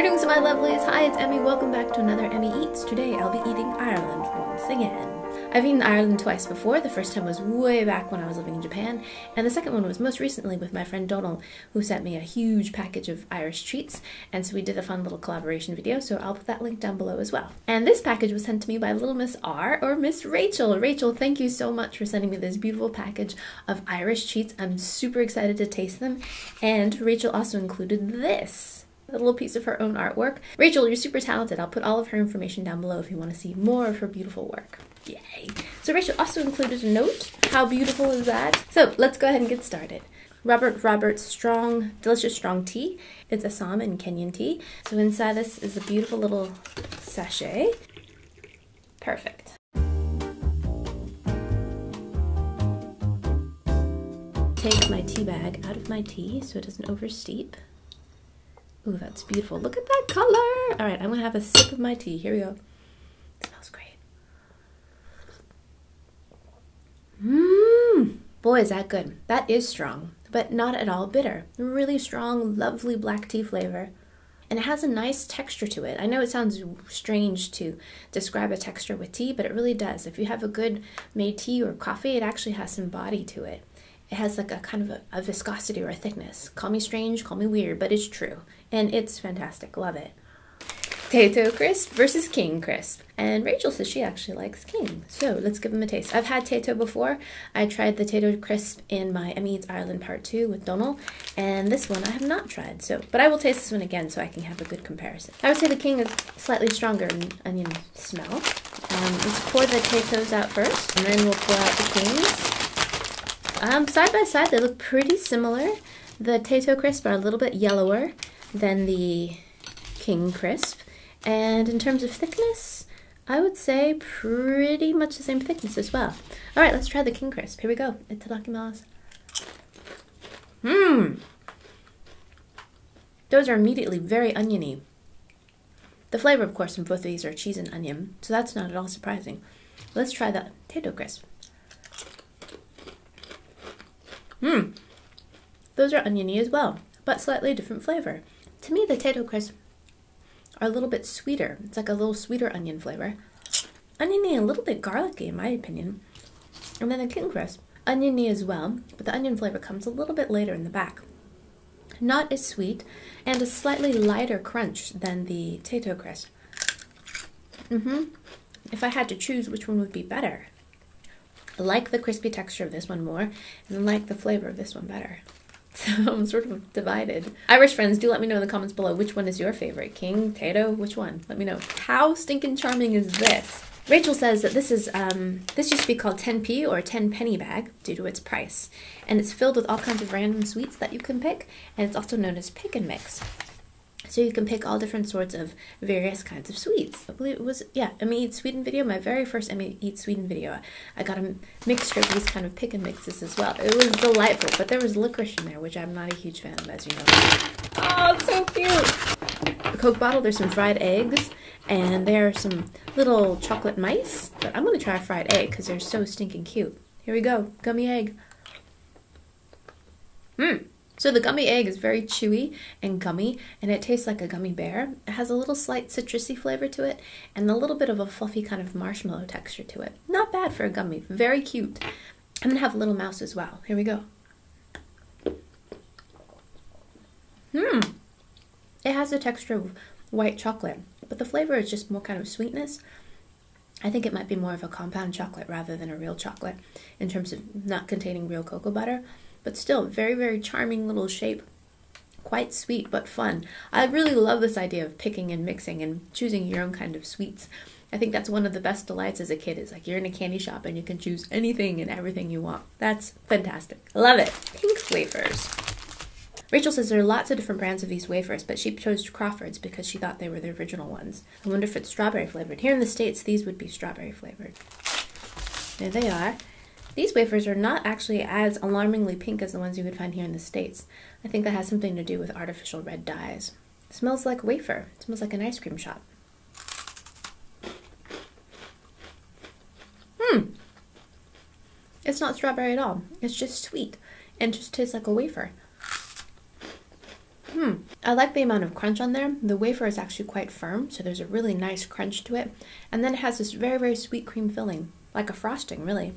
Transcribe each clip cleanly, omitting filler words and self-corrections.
Greetings my lovelies, hi it's Emmy, welcome back to another Emmy Eats. Today I'll be eating Ireland once again. I've eaten Ireland twice before. The first time was way back when I was living in Japan, and the second one was most recently with my friend Donald, who sent me a huge package of Irish treats, and so we did a fun little collaboration video, so I'll put that link down below as well. And this package was sent to me by little Miss R, or Miss Rachel. Rachel, thank you so much for sending me this beautiful package of Irish treats. I'm super excited to taste them, and Rachel also included this. A little piece of her own artwork. Rachel, you're super talented. I'll put all of her information down below if you want to see more of her beautiful work. Yay! So Rachel also included a note. How beautiful is that? So let's go ahead and get started. Robert's strong, delicious strong tea. It's Assam and Kenyan tea. So inside this is a beautiful little sachet. Perfect. Take my tea bag out of my tea so it doesn't oversteep. Ooh, that's beautiful. Look at that color! Alright, I'm gonna have a sip of my tea. Here we go. It smells great. Mmm! Boy, is that good. That is strong, but not at all bitter. Really strong, lovely black tea flavor. And it has a nice texture to it. I know it sounds strange to describe a texture with tea, but it really does. If you have a good made tea or coffee, it actually has some body to it. It has like a kind of a viscosity or a thickness. Call me strange, call me weird, but it's true. And it's fantastic. Love it. Tayto crisp versus King crisp. And Rachel says she actually likes King. So let's give them a taste. I've had Tayto before. I tried the Tayto crisp in my Emmy Eats Ireland part 2 with Donald. And this one I have not tried. But I will taste this one again so I can have a good comparison. I would say the King is slightly stronger in onion smell. Let's pour the Taytos out first. And then we'll pour out the Kings. Side by side, they look pretty similar. The Tayto crisp are a little bit yellower than the King crisp. And in terms of thickness, I would say pretty much the same thickness as well. All right, let's try the King crisp. Here we go. Itadakimasu. Mmm! Those are immediately very oniony. The flavor, of course, in both of these are cheese and onion, so that's not at all surprising. Let's try the Tayto crisp. Mmm! Those are oniony as well, but slightly different flavor. To me, the Tayto crisp are a little bit sweeter. It's like a little sweeter onion flavor. Oniony, a little bit garlicky in my opinion. And then the King crisp, oniony as well, but the onion flavor comes a little bit later in the back. Not as sweet, and a slightly lighter crunch than the Tayto crisp. If I had to choose which one would be better, I like the crispy texture of this one more, and I like the flavor of this one better. So I'm sort of divided. Irish friends, do let me know in the comments below which one is your favorite. King, Tayto, which one? Let me know. How stinking charming is this? Rachel says that this is, this used to be called 10p or 10 penny bag due to its price. And it's filled with all kinds of random sweets that you can pick, and it's also known as pick and mix. So you can pick all different sorts of various kinds of sweets. I believe it was, yeah, Emmy Eats Sweden video, my very first Emmy Eats Sweden video. I got a mixture of these kind of pick and mixes as well. It was delightful, but there was licorice in there, which I'm not a huge fan of, as you know. Oh, it's so cute! The Coke bottle, there's some fried eggs, and there are some little chocolate mice. But I'm going to try a fried egg because they're so stinking cute. Here we go, gummy egg. Mmm! So the gummy egg is very chewy and gummy, and it tastes like a gummy bear. It has a little slight citrusy flavor to it, and a little bit of a fluffy kind of marshmallow texture to it. Not bad for a gummy, very cute. I'm gonna have a little mouse as well. Here we go. It has the texture of white chocolate, but the flavor is just more kind of sweetness. I think it might be more of a compound chocolate rather than a real chocolate in terms of not containing real cocoa butter. But still, very, very charming little shape. Quite sweet, but fun. I really love this idea of picking and mixing and choosing your own kind of sweets. I think that's one of the best delights as a kid, is like you're in a candy shop and you can choose anything and everything you want. That's fantastic. I love it. Pink wafers. Rachel says there are lots of different brands of these wafers, but she chose Crawfords because she thought they were the original ones. I wonder if it's strawberry flavored. Here in the States, these would be strawberry flavored. There they are. These wafers are not actually as alarmingly pink as the ones you would find here in the States. I think that has something to do with artificial red dyes. It smells like wafer. It smells like an ice cream shop. It's not strawberry at all. It's just sweet and just tastes like a wafer. I like the amount of crunch on there. The wafer is actually quite firm, so there's a really nice crunch to it. And then it has this very, very sweet cream filling, like a frosting, really.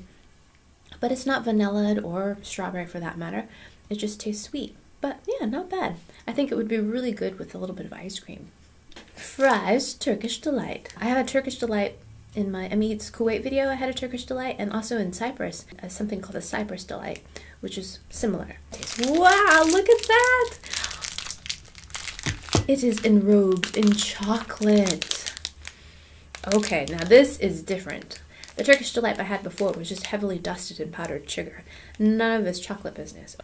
But it's not vanilla or strawberry for that matter. It just tastes sweet. But yeah, not bad. I think it would be really good with a little bit of ice cream. Fries Turkish Delight. I have a Turkish Delight in my Emmy Eats Kuwait video. I had a Turkish Delight, and also in Cyprus, something called a Cyprus Delight, which is similar. Wow, look at that! It is enrobed in chocolate. Okay, now this is different. The Turkish Delight I had before was just heavily dusted in powdered sugar. None of this chocolate business.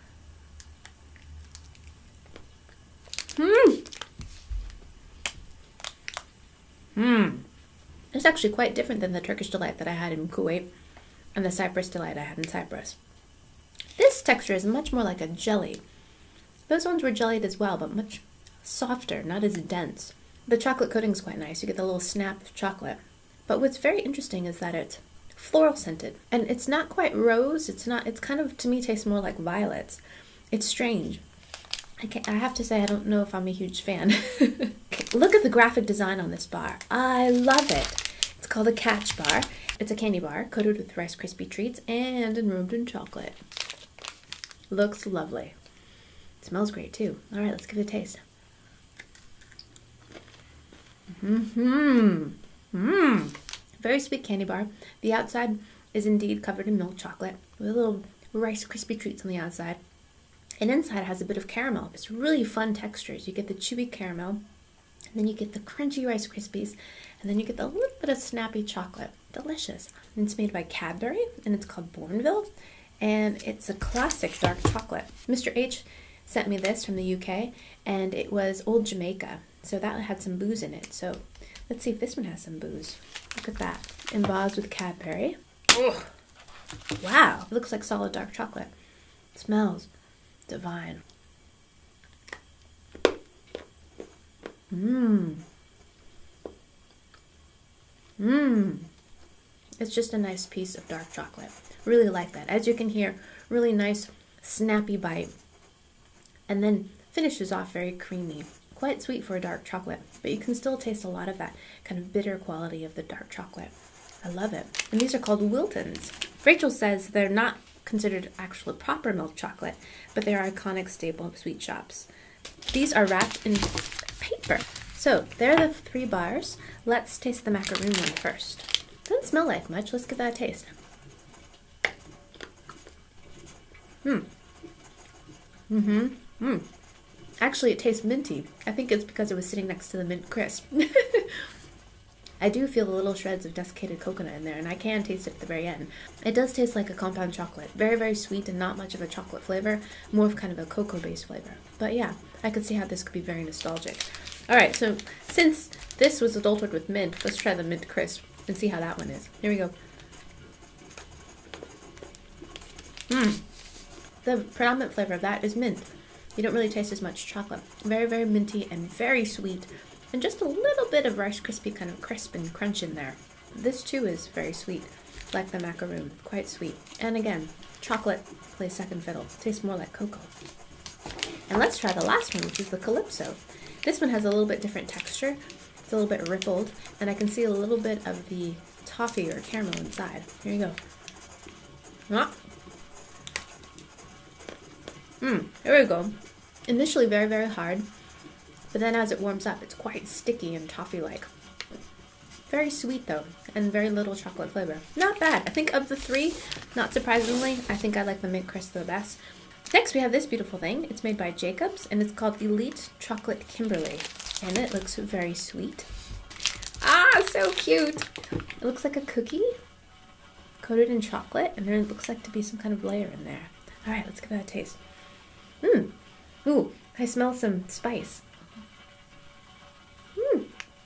It's actually quite different than the Turkish Delight that I had in Kuwait and the Cyprus Delight I had in Cyprus. This texture is much more like a jelly. Those ones were jellied as well, but much softer, not as dense. The chocolate coating is quite nice. You get the little snap of chocolate. But what's very interesting is that it's floral scented. And it's not quite rose. It's kind of, to me, tastes more like violets. It's strange. I have to say, I don't know if I'm a huge fan. Look at the graphic design on this bar. I love it. It's called a Catch Bar. It's a candy bar coated with Rice Krispie treats and enrobed in chocolate. Looks lovely. It smells great too. All right, let's give it a taste. Very sweet candy bar. The outside is indeed covered in milk chocolate with little Rice Krispie treats on the outside. And inside it has a bit of caramel. It's really fun textures. You get the chewy caramel, and then you get the crunchy Rice Krispies, and then you get the little bit of snappy chocolate. Delicious. And it's made by Cadbury, and it's called Bourneville, and it's a classic dark chocolate. Mr. H sent me this from the UK, and it was Old Jamaica, so that had some booze in it. So let's see if this one has some booze. Look at that. Embossed with Cadbury. Ugh. Wow, it looks like solid dark chocolate. It smells divine. It's just a nice piece of dark chocolate. Really like that. As you can hear, really nice snappy bite. And then finishes off very creamy. Quite sweet for a dark chocolate, but you can still taste a lot of that kind of bitter quality of the dark chocolate. I love it. And these are called Wiltons. Rachel says they're not considered actual proper milk chocolate, but they are iconic staple of sweet shops. These are wrapped in paper. So there are the 3 bars. Let's taste the macaroon one first. Doesn't smell like much. Let's give that a taste. Actually, it tastes minty. I think it's because it was sitting next to the mint crisp. I do feel the little shreds of desiccated coconut in there, and I can taste it at the very end. It does taste like a compound chocolate. Very, very sweet and not much of a chocolate flavor. More of kind of a cocoa-based flavor. But yeah, I could see how this could be very nostalgic. Alright, so since this was adulterated with mint, let's try the mint crisp and see how that one is. Here we go. The predominant flavor of that is mint. You don't really taste as much chocolate. Very, very minty and very sweet. And just a little bit of Rice Krispie kind of crisp and crunch in there. This too is very sweet, like the macaroon. Quite sweet. And again, chocolate plays second fiddle. Tastes more like cocoa. And let's try the last one, which is the Klipso. This one has a little bit different texture. It's a little bit rippled, and I can see a little bit of the toffee or caramel inside. Here you go. Here we go. Initially very, very hard, but then as it warms up, it's quite sticky and toffee-like. Very sweet though, and very little chocolate flavor. Not bad. I think of the 3, not surprisingly, I think I like the mint crisp the best. Next we have this beautiful thing. It's made by Jacobs, and it's called Elite Chocolate Kimberley, and it looks very sweet. Ah, so cute! It looks like a cookie coated in chocolate, and there looks like to be some kind of layer in there. All right, let's give that a taste. Ooh, I smell some spice.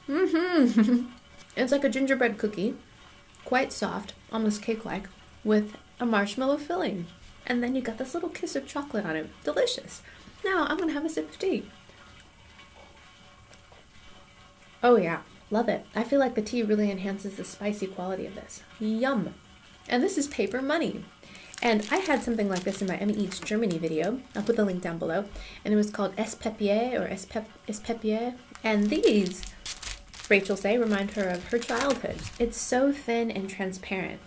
It's like a gingerbread cookie, quite soft, almost cake-like, with a marshmallow filling. And then you got this little kiss of chocolate on it. Delicious. Now I'm gonna have a sip of tea. Oh yeah, love it. I feel like the tea really enhances the spicy quality of this. Yum. And this is paper money. And I had something like this in my Emmy Eats Germany video. I'll put the link down below. And it was called Espepier or Espepier. And these, Rachel say, remind her of her childhood. It's so thin and transparent.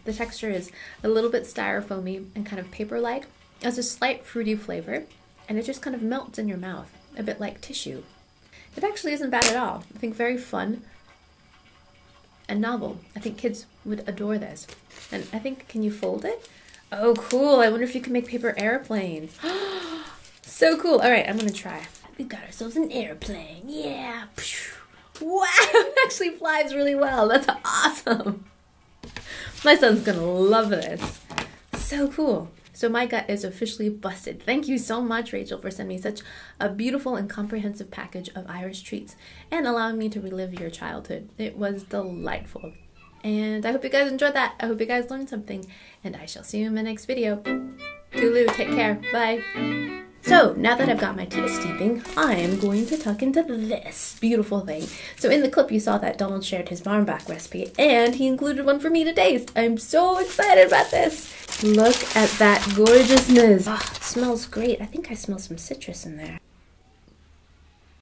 The texture is a little bit styrofoamy and kind of paper-like. It has a slight fruity flavor, and it just kind of melts in your mouth, a bit like tissue. It actually isn't bad at all. I think very fun and novel. I think kids would adore this. And I think, can you fold it? Oh, cool. I wonder if you can make paper airplanes. So cool. All right, I'm gonna try. We got ourselves an airplane. Yeah. Wow, it actually flies really well. That's awesome. My son's gonna love this. So cool. So my gut is officially busted. Thank you so much, Rachel, for sending me such a beautiful and comprehensive package of Irish treats and allowing me to relive your childhood. It was delightful. And I hope you guys enjoyed that. I hope you guys learned something. And I shall see you in my next video. Toodaloo, take care. Bye. So, now that I've got my tea steeping, I am going to tuck into this beautiful thing. So in the clip you saw that Donald shared his barnback recipe, and he included one for me to taste. I'm so excited about this. Look at that gorgeousness. Oh, it smells great. I think I smell some citrus in there.